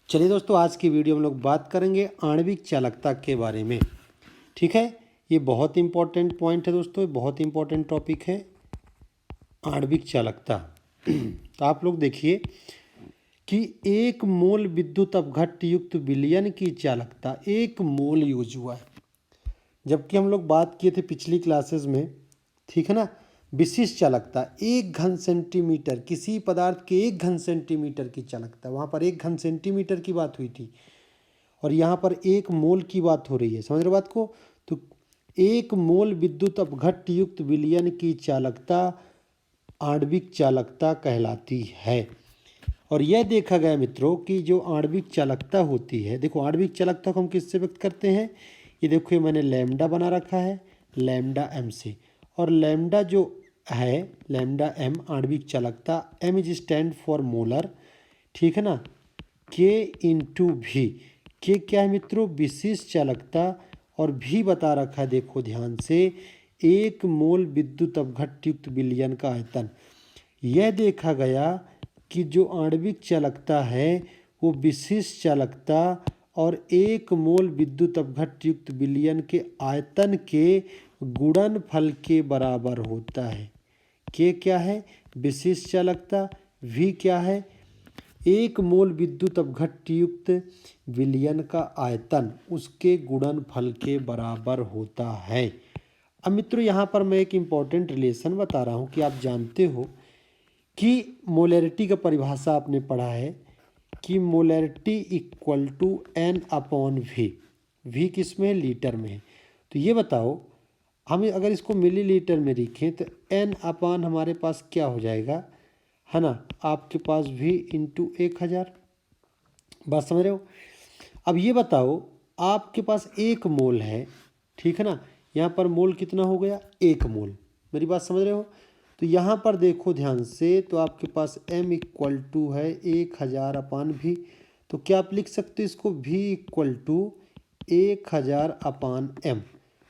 चलिए दोस्तों, आज की वीडियो में लोग बात करेंगे आणविक चालकता के बारे में। ठीक है, ये बहुत इंपॉर्टेंट पॉइंट है दोस्तों, बहुत इंपॉर्टेंट टॉपिक है आणविक चालकता। तो आप लोग देखिए कि एक मोल विद्युत अपघट्ट युक्त विलयन की चालकता 1 मोल यूज हुआ है, जबकि हम लोग बात किए थे पिछली क्लासेस में, ठीक है ना, विशिष्ट चालकता 1 घन सेंटीमीटर, किसी पदार्थ के 1 घन सेंटीमीटर की चालकता, वहाँ पर 1 घन सेंटीमीटर की बात हुई थी और यहाँ पर 1 मोल की बात हो रही है। समझ रहे बात को? तो 1 मोल विद्युत अपघट्ट युक्त विलयन की चालकता आणविक चालकता कहलाती है। और यह देखा गया मित्रों कि जो आणविक चालकता होती है, देखो आणविक चालकता को हम किससे व्यक्त करते हैं, ये देखो, ये मैंने लैम्डा बना रखा है, लैम्डा एम से। और लैम्डा जो है, लैम्डा एम आणविक चालकता, M is stand for molar, ठीक है ना, के इंटू भी। के क्या है मित्रों? विशिष्ट चालकता, और भी बता रखा है, देखो ध्यान से, 1 मोल विद्युत अपघट्ट युक्त विलयन का आयतन। यह देखा गया कि जो आणविक चालकता है वो विशिष्ट चालकता और 1 मोल विद्युत अपघट्ट युक्त विलयन के आयतन के गुणनफल के बराबर होता है। के क्या है? विशिष्ट चालकता। भी क्या है? 1 मोल विद्युत अपघट्ट युक्त विलयन का आयतन उसके गुणनफल के बराबर होता है। अब मित्रों, यहाँ पर मैं एक इम्पॉर्टेंट रिलेशन बता रहा हूँ कि आप जानते हो कि मोलैरिटी का परिभाषा आपने पढ़ा है कि molarity equal to N upon V. V किस में है? लीटर में है। तो ये बताओ, हम अगर इसको मिलीलीटर में लिखें तो एन अपॉन हमारे पास क्या हो जाएगा, है ना, आपके पास वी इंटू 1000। बात समझ रहे हो? अब ये बताओ, आपके पास 1 मोल है, ठीक है ना, यहाँ पर मोल कितना हो गया? 1 मोल। मेरी बात समझ रहे हो? तो यहाँ पर देखो ध्यान से, तो आपके पास m इक्वल टू है 1000 अपान भी। तो क्या आप लिख सकते हो इसको? v equal to 1000 upon m।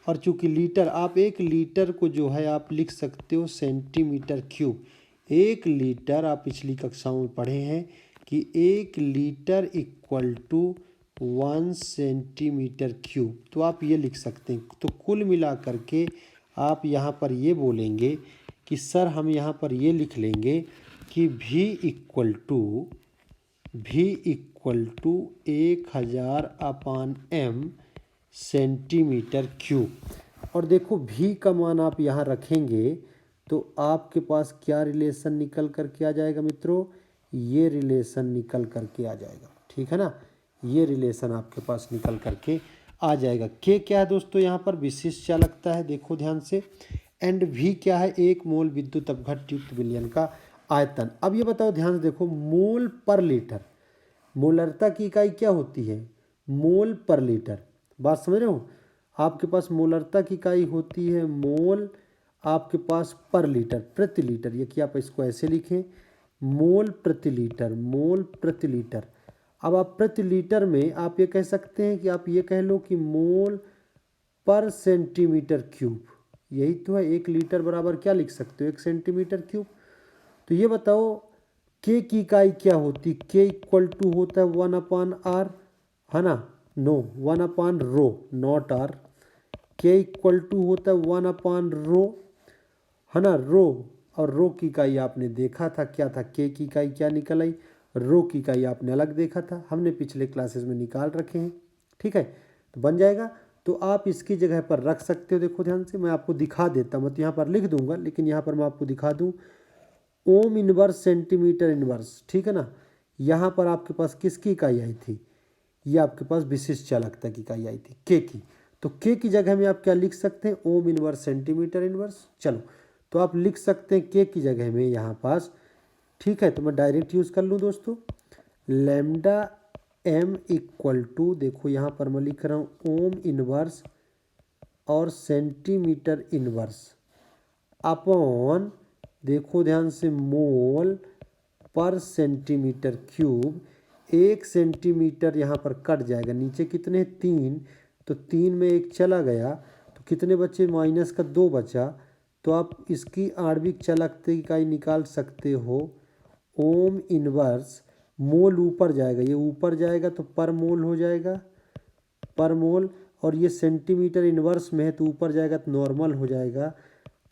और चूंकि लीटर, आप 1 लीटर को जो है आप लिख सकते हो सेंटीमीटर क्यूब। 1 लीटर, आप पिछली कक्षाओं में पढ़े हैं कि 1 litre equal to 1 centimetre cube. तो आप ये लिख सकते हैं। तो कुल मिला करके आप यहाँ पर ये बोलेंगे कि सर हम यहाँ पर ये लिख लेंगे कि v equal to 1000 upon m centimetre cube. और देखो v का मान आप यहाँ रखेंगे तो आपके पास क्या रिलेशन निकल कर के आ जाएगा मित्रों? ये रिलेशन निकल कर के आ जाएगा, ठीक है ना, ये रिलेशन आपके पास निकल कर के आ जाएगा। के क्या है दोस्तों? यहाँ पर विशिष्ट चालकता है, देखो ध्यान से। एंड भी क्या है? 1 मोल विद्युत अपघट्ट युक्त विलयन का आयतन। अब ये बताओ, ध्यान से देखो, मोल पर लीटर, मोलरता की इकाई क्या होती है? मोल पर लीटर। बात समझ रहे हो? आपके पास मोलरता की इकाई होती है मोल, आपके पास पर लीटर, प्रति लीटर। ये कि आप इसको ऐसे लिखें, मोल प्रति लीटर, मोल प्रति लीटर। अब आप प्रति लीटर में आप ये कह सकते हैं कि आप ये कह लो कि मोल पर सेंटीमीटर क्यूब। यही तो है, 1 लीटर बराबर क्या लिख सकते हो? 1 सेंटीमीटर क्यूब। तो ये बताओ, के की इकाई क्या होती? के इक्वल टू होता है 1 अपान आर, है ना, no, 1 upon rho, not R. K equal to होता है 1 अपान रो, है ना, रो। और रो की इकाई आपने देखा था क्या था? के की इकाई क्या निकल आई? रो की इकाई आपने अलग देखा था, हमने पिछले क्लासेस में निकाल रखे हैं, ठीक है। तो बन जाएगा। तो आप इसकी जगह पर रख सकते हो। देखो ध्यान से, मैं आपको दिखा देता हूँ, मैं तो यहाँ पर लिख दूंगा, लेकिन यहाँ पर मैं आपको दिखा दूँ, ओम इनवर्स सेंटीमीटर इनवर्स, ठीक है ना। यहाँ पर आपके पास किसकी इकाई आई थी? ये आपके पास विशिष्ट चालकता की इकाई आई थी, के की। तो के की जगह में आप क्या लिख सकते हैं? Ohm inverse centimetre inverse. चलो, तो आप लिख सकते हैं के की जगह में यहाँ पास, ठीक है। तो मैं डायरेक्ट यूज़ कर लूँ दोस्तों, लैम्डा एम इक्वल टू, देखो यहाँ पर मैं लिख रहा हूँ ओम इनवर्स और सेंटीमीटर इनवर्स अपॉन, देखो ध्यान से, मोल पर सेंटीमीटर क्यूब। 1 सेंटीमीटर यहाँ पर कट जाएगा, नीचे कितने? 3, तो 3 में 1 चला गया, तो कितने बचे? माइनस का 2 बचा। तो आप इसकी आणविक चालकता की इकाई निकाल सकते हो, ओम इनवर्स मोल ऊपर जाएगा, ये ऊपर जाएगा तो पर मोल हो जाएगा, पर मोल। और ये सेंटीमीटर इनवर्स में है तो ऊपर जाएगा तो नॉर्मल हो जाएगा,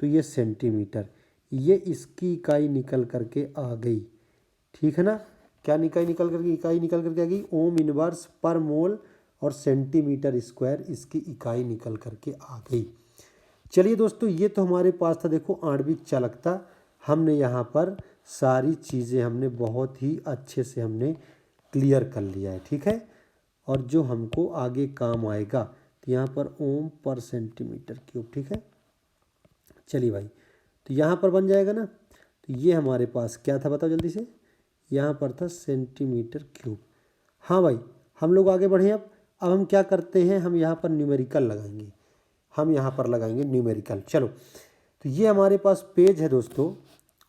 तो ये सेंटीमीटर। ये इसकी इकाई निकल करके आ गई, ठीक है ना। क्या इकाई निकल करके आ गई, ओम इनवर्स पर मोल और सेंटीमीटर स्क्वायर इसकी इकाई निकल करके आ गई। चलिए दोस्तों, ये तो हमारे पास था देखो आणविक चालकता। हमने यहाँ पर सारी चीज़ें हमने बहुत ही अच्छे से हमने क्लियर कर लिया है, ठीक है। और जो हमको आगे काम आएगा तो यहाँ पर ओम पर सेंटीमीटर क्यूब, ठीक है। चलिए भाई, तो यहाँ पर बन जाएगा ना। तो ये हमारे पास क्या था बताओ जल्दी से, यहाँ पर था सेंटीमीटर क्यूब। हाँ भाई, हम लोग आगे बढ़े। अब हम क्या करते हैं, हम यहाँ पर न्यूमेरिकल लगाएंगे, हम यहाँ पर लगाएंगे न्यूमेरिकल। चलो, तो ये हमारे पास पेज है दोस्तों,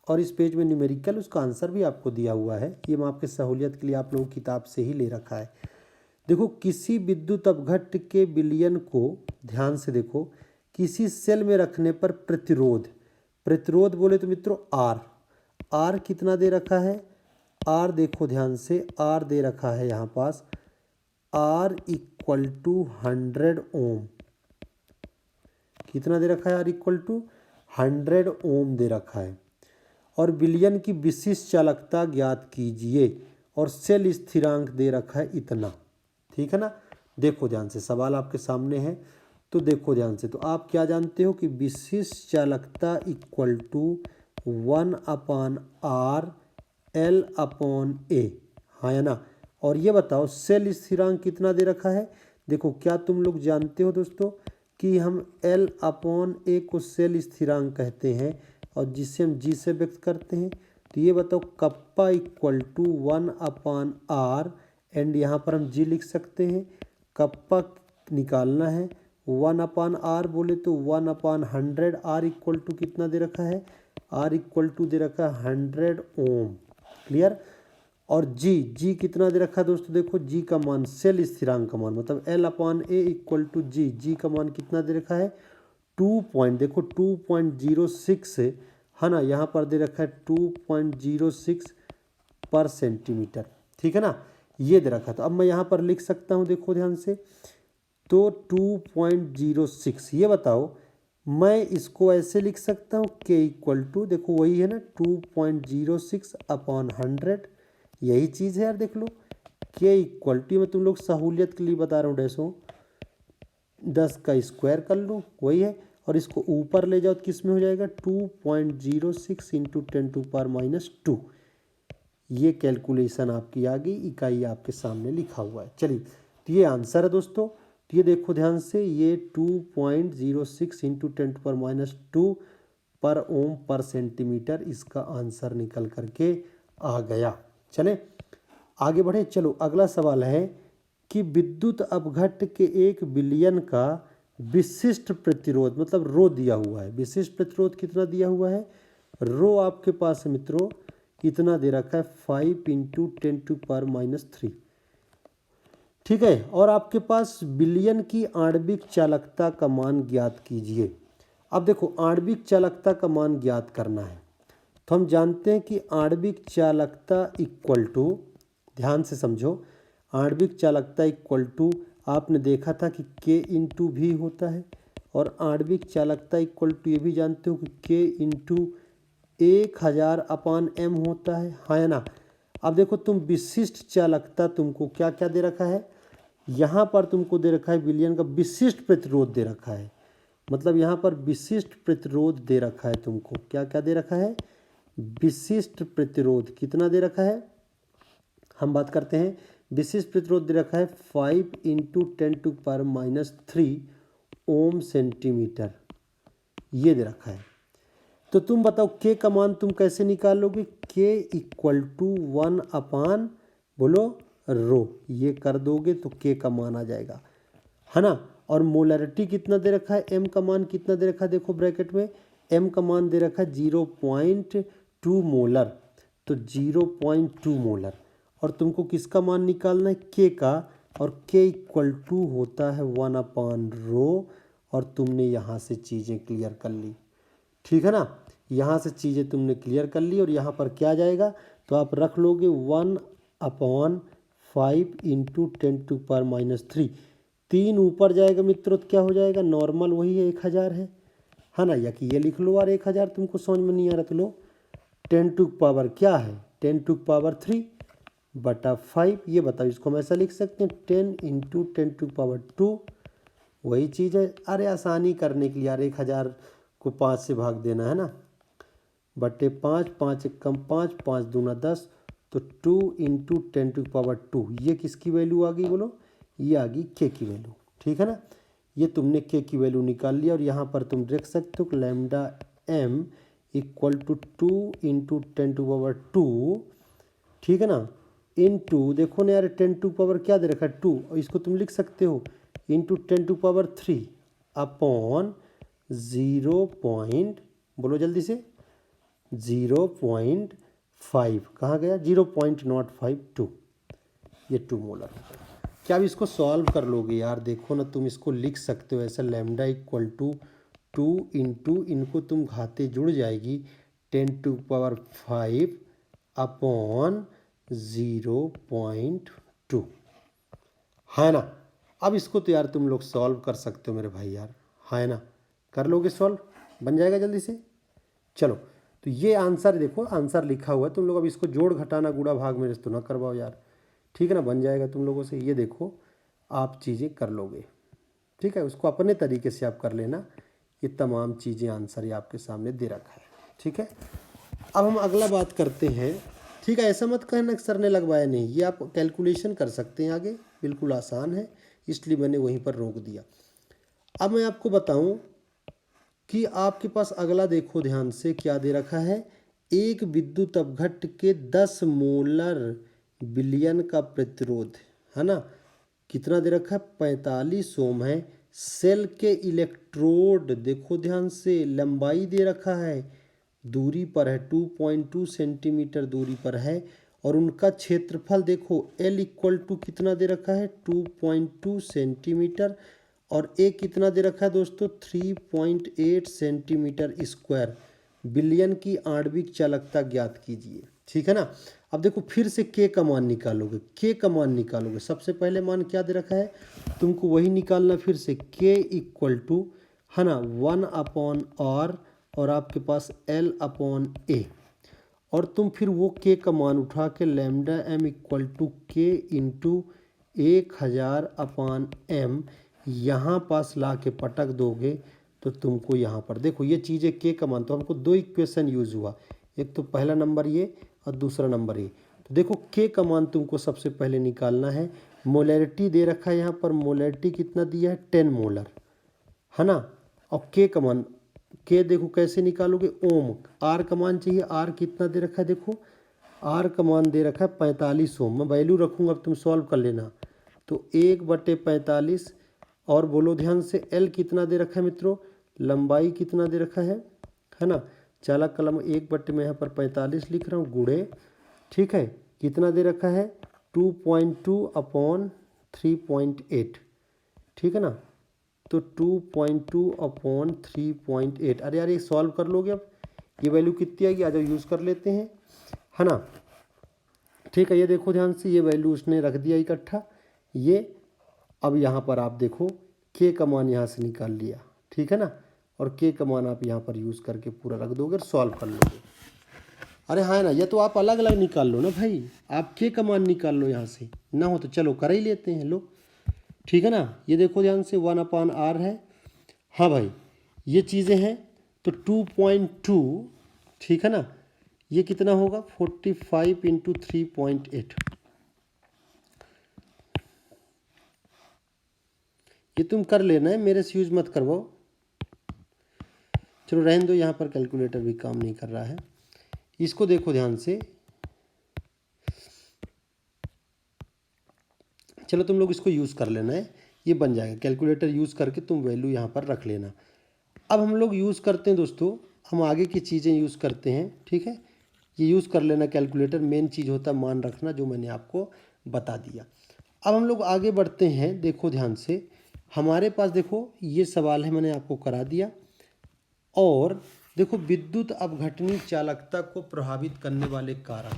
और इस पेज में न्यूमेरिकल, उसका आंसर भी आपको दिया हुआ है। ये मैं आपके सहूलियत के लिए आप लोगों की किताब से ही ले रखा है। देखो, किसी विद्युत अपघट्य के विलयन को ध्यान से देखो, किसी सेल में रखने पर प्रतिरोध, प्रतिरोध बोले तो मित्रों आर, आर कितना दे रखा है, आर देखो ध्यान से, आर दे रखा है यहाँ पास, आर इक्वल टू 100 ओम। कितना दे रखा है, आर इक्वल टू 100 ओम दे रखा है। और विलयन की विशिष्ट चालकता ज्ञात कीजिए, और सेल स्थिरांक दे रखा है इतना, ठीक है ना। देखो ध्यान से, सवाल आपके सामने है तो देखो ध्यान से। तो आप क्या जानते हो कि विशिष्ट चालकता इक्वल टू 1/r L/A, हाँ या ना। और ये बताओ सेल स्थिरांक कितना दे रखा है। देखो, क्या तुम लोग जानते हो दोस्तों कि हम L/A को सेल स्थिरांक कहते हैं, और जिसे हम G से व्यक्त करते हैं। तो ये बताओ kappa equal to 1/r, and यहाँ पर हम G लिख सकते हैं। कप्पा निकालना है, 1/r बोले तो 1/100, r इक्वल टू कितना दे रखा है, r इक्वल टू दे रखा है 100 ओम, क्लियर। और जी कितना दे रखा है दोस्तों, देखो जी का मान, सेल स्थिरांक का मान, मतलब L/A इक्वल टू जी का मान कितना दे रखा है 2.06 है ना। यहाँ पर दे रखा है 2.06 पर सेंटीमीटर, ठीक है ना, ये दे रखा। तो अब मैं यहाँ पर लिख सकता हूँ, देखो ध्यान से, तो 2.06। ये बताओ, मैं इसको ऐसे लिख सकता हूँ k इक्वल टू, देखो वही है ना 2.06/100, यही चीज़ है यार, देख लो। k इक्वल टू, मैं तुम लोग सहूलियत के लिए बता रहा हूँ, 10 का स्क्वायर कर लो, वही है। और इसको ऊपर ले जाओ तो किस में हो जाएगा 2.06 इंटू 10⁻²। ये कैलकुलेशन आपकी आ गई, इकाई आपके सामने लिखा हुआ है। चलिए, तो ये आंसर है दोस्तों। तो ये देखो ध्यान से, ये 2.06 इंटू 10⁻² पर ओम पर सेंटीमीटर, इसका आंसर निकल करके आ गया। चले आगे बढ़े। चलो, अगला सवाल है कि विद्युत अपघट्य के एक विलयन का विशिष्ट प्रतिरोध, मतलब रो दिया हुआ है। विशिष्ट प्रतिरोध कितना दिया हुआ है, रो आपके पास है मित्रों, कितना दे रखा है 5 इंटू 10⁻3, ठीक है। और आपके पास विलयन की आणविक चालकता का मान ज्ञात कीजिए। अब देखो, आणविक चालकता का मान ज्ञात करना है, तो हम जानते हैं कि आणविक चालकता इक्वल टू, ध्यान से समझो, आणविक चालकता इक्वल टू, आपने देखा था कि k इंटू भी होता है, और आणविक चालकता इक्वल टू ये भी जानते हो कि k इंटू 1000/m होता है, हाँ या ना। अब देखो, तुम विशिष्ट चालकता तुमको क्या क्या दे रखा है, यहाँ पर तुमको दे रखा है विलयन का विशिष्ट प्रतिरोध दे रखा है, मतलब यहाँ पर विशिष्ट प्रतिरोध दे रखा है तुमको, क्या क्या दे रखा है, विशिष्ट प्रतिरोध कितना दे रखा है, हम बात करते हैं। विशिष्ट प्रतिरोध दे रखा है 5 इंटू 10⁻³ ओम सेंटीमीटर, ये दे रखा है। तो तुम बताओ k का मान तुम कैसे निकालोगे, k इक्वल टू 1/, बोलो रो, ये कर दोगे तो k का मान आ जाएगा, है ना। और मोलरिटी कितना दे रखा है, m का मान कितना दे रखा है, देखो ब्रैकेट में m का मान दे रखा है 0.2 मोलर, तो 0.2 मोलर। और तुमको किसका मान निकालना है, k का, और k इक्वल टू होता है 1/रो। और तुमने यहाँ से चीज़ें क्लियर कर ली, ठीक है ना, यहाँ से चीज़ें तुमने क्लियर कर ली। और यहाँ पर क्या जाएगा, तो आप रख लोगे 1 अपॉन 5 इंटू 10⁻³ 3 ऊपर जाएगा मित्रों तो क्या हो जाएगा, नॉर्मल वही है 1000 है ना। या कि ये लिख लो यार 1000 तुमको समझ में नहीं आ रहा तो लो 10⁻, क्या है 10⁻³ बटा 5। ये बताओ इसको हम ऐसा लिख सकते हैं 10 इंटू 10⁻², वही चीज़ है। अरे आसानी करने के लिए यार 1000 को 5 से भाग देना है ना, बटे 5, 5 एक कम 5, 5 दूना 10, तो 2 इंटू 10⁻²। ये किसकी वैल्यू आ गई बोलो, ये आ गई के की वैल्यू, ठीक है ना। ये तुमने के की वैल्यू निकाल लिया और यहाँ पर तुम देख सकते हो कि lambda M equal to 2 into 10⁻², ठीक है ना, इंटू देखो ना यार 10⁻, क्या दे रखा है 2, और इसको तुम लिख सकते हो इंटू 10⁻³ अपॉन 0. बोलो जल्दी से 0.5, कहाँ गया 0.052, ये 2 मोलर। क्या अब इसको सॉल्व कर लोगे यार, देखो ना तुम इसको लिख सकते हो ऐसा लैम्डा इक्वल टू 2 इंटू इनको तुम घाते जुड़ जाएगी 10⁵ अपॉन 0.2, है ना। अब इसको तो यार तुम लोग सॉल्व कर सकते हो मेरे भाई यार, है ना, कर लोगे सॉल्व, बन जाएगा जल्दी से। चलो तो ये आंसर देखो, आंसर लिखा हुआ है, तुम लोग अब इसको जोड़ घटाना गुणा भाग मेरे से तो ना करवाओ यार, ठीक है ना, बन जाएगा तुम लोगों से। ये देखो आप चीज़ें कर लोगे, ठीक है, उसको अपने तरीके से आप कर लेना। ये तमाम चीज़ें आंसर ये आपके सामने दे रखा है, ठीक है। अब हम अगला बात करते हैं, ठीक है, ऐसा मत कहना सर ने लगवाया नहीं, ये आप कैलकुलेशन कर सकते हैं आगे, बिल्कुल आसान है, इसलिए मैंने वहीं पर रोक दिया। अब मैं आपको बताऊं कि आपके पास अगला देखो ध्यान से क्या दे रखा है, एक विद्युत अपघट्ट के 10 मोलर विलयन का प्रतिरोध, है ना, कितना दे रखा है 45 ओम है। सेल के इलेक्ट्रोड देखो ध्यान से, लंबाई दे रखा है, दूरी पर है 2.2 सेंटीमीटर दूरी पर है, और उनका क्षेत्रफल देखो L इक्वल टू कितना दे रखा है 2.2 सेंटीमीटर, और ए कितना दे रखा है दोस्तों 3.8 सेंटीमीटर स्क्वायर। विलयन की आणविक चालकता ज्ञात कीजिए, ठीक है ना। अब देखो फिर से के का मान निकालोगे, के का मान निकालोगे, सबसे पहले मान क्या दे रखा है तुमको वही निकालना, फिर से के इक्वल टू, है ना, 1/r, और आपके पास L/a, और तुम फिर वो के का मान उठा के लैम्डा एम इक्वल टू के इंटू 1000/m यहाँ पास ला के पटक दोगे तो तुमको यहाँ पर देखो ये चीज़ें के का मान, तो हमको 2 इक्वेशन यूज़ हुआ, एक तो पहला नंबर ये और दूसरा नंबर ये। तो देखो के का मान तुमको सबसे पहले निकालना है, मोलैरिटी दे रखा है यहाँ पर, मोलैरिटी कितना दिया है 10 मोलर, है ना, और के का मान, के देखो कैसे निकालोगे ओम, आर का मान चाहिए, आर कितना दे रखा है देखो, आर का मान दे रखा है 45 ओम, मैं वैल्यू रखूँगा अब तुम सॉल्व कर लेना, तो 1/45, और बोलो ध्यान से एल कितना दे रखा है मित्रों, लंबाई कितना दे रखा है ना, चालक कलम 1/, में यहाँ पर 45 लिख रहा हूँ गुणे, ठीक है, कितना दे रखा है 2.2/3.8, ठीक है ना, तो 2.2/3.8, अरे यार ये सॉल्व कर लोगे, अब ये वैल्यू कितनी आएगी, आ जाओ यूज़ कर लेते हैं, है ना, ठीक है। ये देखो ध्यान से ये वैल्यू उसने रख दिया इकट्ठा, ये अब यहाँ पर आप देखो के का मान यहाँ से निकाल लिया, ठीक है ना, और के का मान आप यहाँ पर यूज़ करके पूरा रख दोगे और सॉल्व कर लोगे। अरे हाँ ना, ये तो आप अलग अलग निकाल लो ना भाई, आप के का मान निकाल लो यहाँ से, ना हो तो चलो कर ही लेते हैं लो, ठीक है ना। ये देखो ध्यान से 1/r है, हाँ भाई ये चीज़ें हैं, तो 2.2, ठीक है ना, ये कितना होगा 45 इंटू 3.8, ये तुम कर लेना है, मेरे से यूज़ मत करवाओ, चलो रहने दो, यहाँ पर कैलकुलेटर भी काम नहीं कर रहा है। इसको देखो ध्यान से, चलो तुम लोग इसको यूज़ कर लेना है, ये बन जाएगा, कैलकुलेटर यूज़ करके तुम वैल्यू यहाँ पर रख लेना। अब हम लोग यूज़ करते हैं दोस्तों, हम आगे की चीज़ें यूज़ करते हैं, ठीक है, ये यूज़ कर लेना कैलकुलेटर, मेन चीज़ होता है मान रखना, जो मैंने आपको बता दिया। अब हम लोग आगे बढ़ते हैं, देखो ध्यान से, हमारे पास देखो ये सवाल है मैंने आपको करा दिया, और देखो विद्युत अपघटनी चालकता को प्रभावित करने वाले कारक,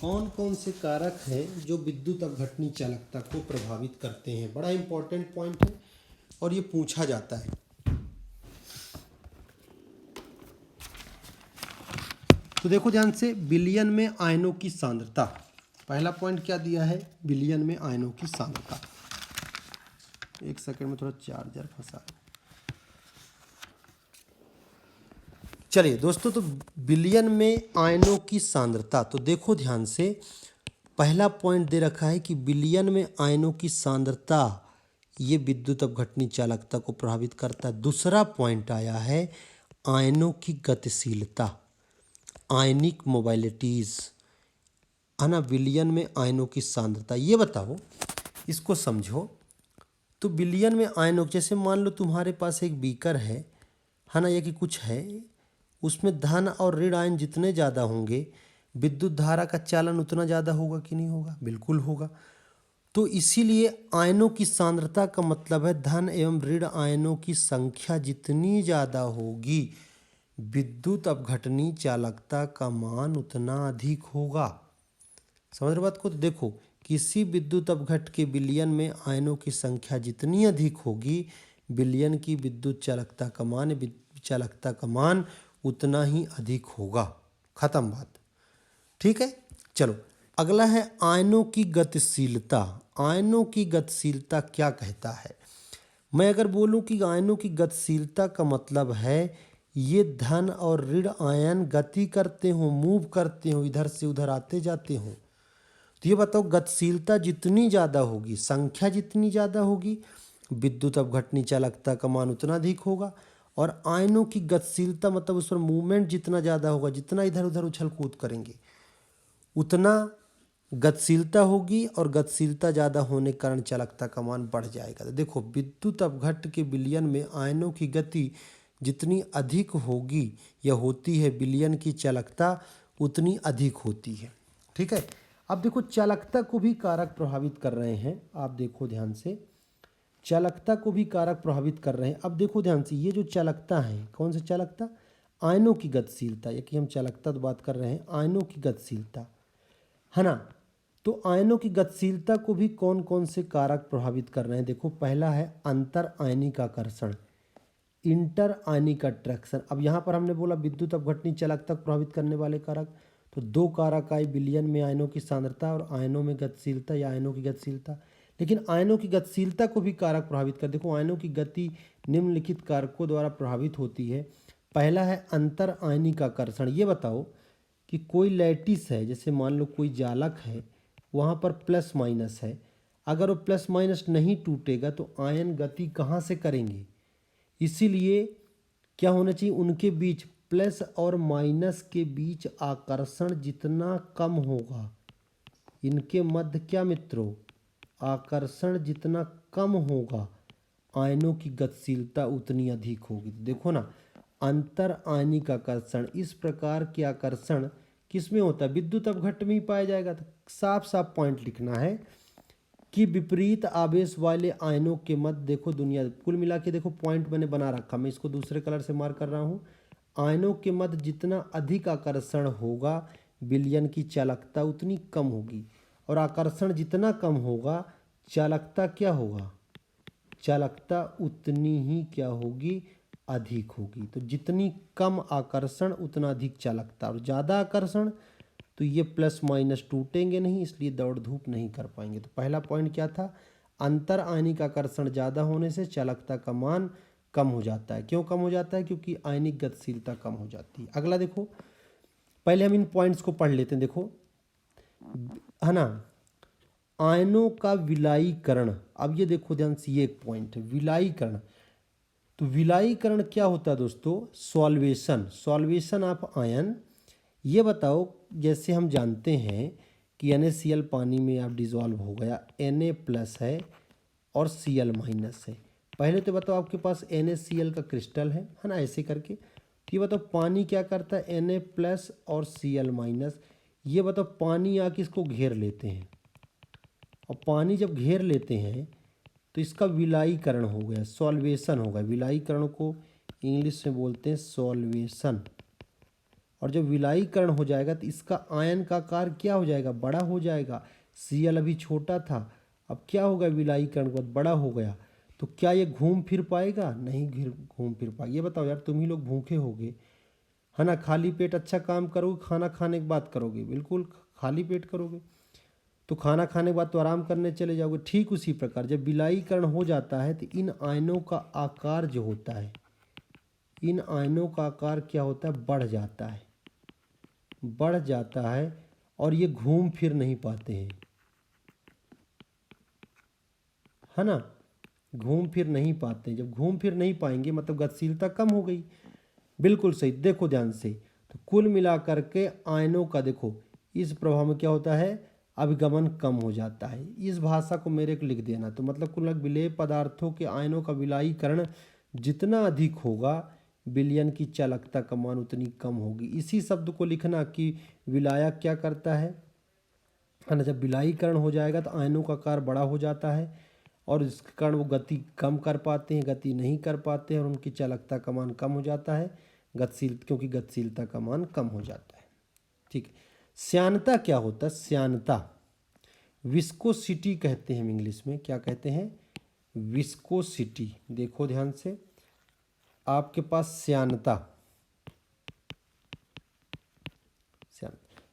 कौन कौन से कारक हैं जो विद्युत अपघटनी चालकता को प्रभावित करते हैं? बड़ा इंपॉर्टेंट पॉइंट है और ये पूछा जाता है। तो देखो ध्यान से, बिलियन में आयनों की सांद्रता। पहला पॉइंट क्या दिया है? बिलियन में आयनों की सांद्रता। एक सेकंड में थोड़ा चार्जर फंसा है। चलिए दोस्तों, तो बिलियन में आयनों की सांद्रता। तो देखो ध्यान से, पहला पॉइंट दे रखा है कि बिलियन में आयनों की सांद्रता ये विद्युत अपघटनी चालकता को प्रभावित करता है। दूसरा पॉइंट आया है आयनों की गतिशीलता, आयनिक मोबाइलिटीज़, है ना। बिलियन में आयनों की सांद्रता, ये बताओ, इसको समझो। तो बिलियन में आयनों, जैसे मान लो तुम्हारे पास एक बीकर है ना, या कि कुछ है, उसमें धन और ऋण आयन जितने ज़्यादा होंगे विद्युत धारा का चालन उतना ज़्यादा होगा कि नहीं होगा? बिल्कुल होगा। तो इसीलिए आयनों की सांद्रता का मतलब है धन एवं ऋण आयनों की संख्या जितनी ज़्यादा होगी विद्युत अपघटनी चालकता का मान उतना अधिक होगा। समझ रहे बात को? तो देखो, किसी विद्युत अपघट के बिलियन में आयनों की संख्या जितनी अधिक होगी बिलियन की विद्युत चालकता का मान उतना ही अधिक होगा। खत्म बात। ठीक है, चलो अगला है आयनों की गतिशीलता। आयनों की गतिशीलता क्या कहता है? मैं अगर बोलूं कि आयनों की गतिशीलता का मतलब है ये धन और ऋण आयन गति करते हो, मूव करते हो, इधर से उधर आते जाते हो। तो ये बताओ, गतिशीलता जितनी ज़्यादा होगी, संख्या जितनी ज़्यादा होगी विद्युत अपघटनी चालकता का मान उतना अधिक होगा। और आयनों की गतिशीलता मतलब उस पर मूवमेंट जितना ज़्यादा होगा, जितना इधर उधर उछल कूद करेंगे उतना गतिशीलता होगी, और गतिशीलता ज़्यादा होने के कारण चालकता का मान बढ़ जाएगा। तो देखो, विद्युत अपघट के बिलियन में आयनों की गति जितनी अधिक होगी या होती है, बिलियन की चालकता उतनी अधिक होती है। ठीक है, अब देखो चालकता को भी कारक प्रभावित कर रहे हैं। आप देखो ध्यान से, चालकता को भी कारक प्रभावित कर रहे हैं। अब देखो ध्यान से, ये जो चालकता है, कौन सी चालकता? आयनों की गतिशीलता। ये कि हम चालकता तो बात कर रहे हैं, आयनों की गतिशीलता, है ना। तो आयनों की गतिशीलता को भी कौन कौन से कारक प्रभावित कर रहे हैं? देखो, पहला है अंतर आयनिक आकर्षण, इंटर आयनिक अट्रैक्शन। अब यहाँ पर हमने बोला विद्युत अपघटनी चालकता को प्रभावित करने वाले कारक, तो दो कारक आए, बिलियन में आयनों की सांद्रता और आयनों में गतिशीलता या आयनों की गतिशीलता। लेकिन आयनों की गतिशीलता को भी कारक प्रभावित कर। देखो, आयनों की गति निम्नलिखित कारकों द्वारा प्रभावित होती है। पहला है अंतर आयनिक आकर्षण। ये बताओ कि कोई लैटिस है, जैसे मान लो कोई जालक है, वहाँ पर प्लस माइनस है, अगर वो प्लस माइनस नहीं टूटेगा तो आयन गति कहाँ से करेंगे? इसीलिए क्या होना चाहिए? उनके बीच, प्लस और माइनस के बीच आकर्षण जितना कम होगा, इनके मध्य क्या मित्रों, आकर्षण जितना कम होगा आयनों की गतिशीलता उतनी अधिक होगी। देखो ना, अंतर आयनिक आकर्षण, इस प्रकार के आकर्षण किस में होता है? विद्युत अपघट में ही पाया जाएगा। तो साफ साफ पॉइंट लिखना है कि विपरीत आवेश वाले आयनों के मध्य, देखो दुनिया, कुल मिला के देखो पॉइंट मैंने बना रखा, मैं इसको दूसरे कलर से मार्क कर रहा हूँ। आयनों के मध्य जितना अधिक आकर्षण होगा विलयन की चालकता उतनी कम होगी, और आकर्षण जितना कम होगा चालकता क्या होगा? चालकता उतनी ही क्या होगी? अधिक होगी। तो जितनी कम आकर्षण उतना अधिक चालकता, और ज़्यादा आकर्षण तो ये प्लस माइनस टूटेंगे नहीं, इसलिए दौड़ धूप नहीं कर पाएंगे। तो पहला पॉइंट क्या था? अंतर आयनिक आकर्षण ज़्यादा होने से चालकता का मान कम हो जाता है। क्यों कम हो जाता है? क्योंकि आयनिक गतिशीलता कम हो जाती है। अगला देखो, पहले हम इन पॉइंट्स को पढ़ लेते हैं। देखो, है ना, आयनों का विलायीकरण। अब ये देखो ध्यान से, ये एक पॉइंट है, विलायीकरण। तो विलायीकरण क्या होता है दोस्तों? Solvation of ion. ये बताओ, जैसे हम जानते हैं कि NaCl पानी में आप डिज़ोल्व हो गया, Na प्लस है और Cl माइनस है। पहले तो बताओ आपके पास NaCl का क्रिस्टल है ना, ऐसे करके। तो ये बताओ पानी क्या करता है? Na प्लस और Cl माइनस। ये बताओ पानी आके इसको घेर लेते हैं, और पानी जब घेर लेते हैं तो इसका विलायीकरण हो गया, सॉल्वेशन होगा। विलायीकरण को इंग्लिश में बोलते हैं सॉल्वेशन। और जब विलायीकरण हो जाएगा तो इसका आयन का आकार क्या हो जाएगा, बड़ा हो जाएगा। Cl अभी छोटा था, अब क्या होगा, विलायीकरण के बाद बड़ा हो गया, तो क्या ये घूम फिर पाएगा, नहीं घूम फिर पाएगा। ये बताओ यार, तुम ही लोग भूखे होगे, है ना, खाली पेट अच्छा काम करोगे, खाना खाने के बाद करोगे, बिल्कुल खाली पेट करोगे, तो खाना खाने के बाद तो आराम करने चले जाओगे। ठीक उसी प्रकार जब विलायीकरण हो जाता है तो इन आयनों का आकार जो होता है, इन आयनों का आकार क्या होता है, बढ़ जाता है, बढ़ जाता है, और ये घूम फिर नहीं पाते हैं, है ना, घूम फिर नहीं पाते। जब घूम फिर नहीं पाएंगे मतलब गतिशीलता कम हो गई। बिल्कुल सही, देखो ध्यान से, तो कुल मिलाकर के आयनों का देखो इस प्रभाव में क्या होता है, अभिगमन कम हो जाता है। इस भाषा को मेरे को लिख देना, तो मतलब कुल विलेय पदार्थों के आयनों का विलायीकरण जितना अधिक होगा, विलयन की चालकता का मान उतनी कम होगी। इसी शब्द को लिखना कि विलायक क्या करता है ना, जब विलायीकरण हो जाएगा तो आयनों का आकार बड़ा हो जाता है और इसके कारण वो गति कम कर पाते हैं, गति नहीं कर पाते हैं, और उनकी चालकता का मान कम हो जाता है, क्योंकि गतिशीलता का मान कम हो जाता है। ठीक है, श्यानता क्या होता है, श्यानता विस्कोसिटी कहते हैं हम इंग्लिश में, क्या कहते हैं, विस्कोसिटी। देखो ध्यान से, आपके पास श्यानता,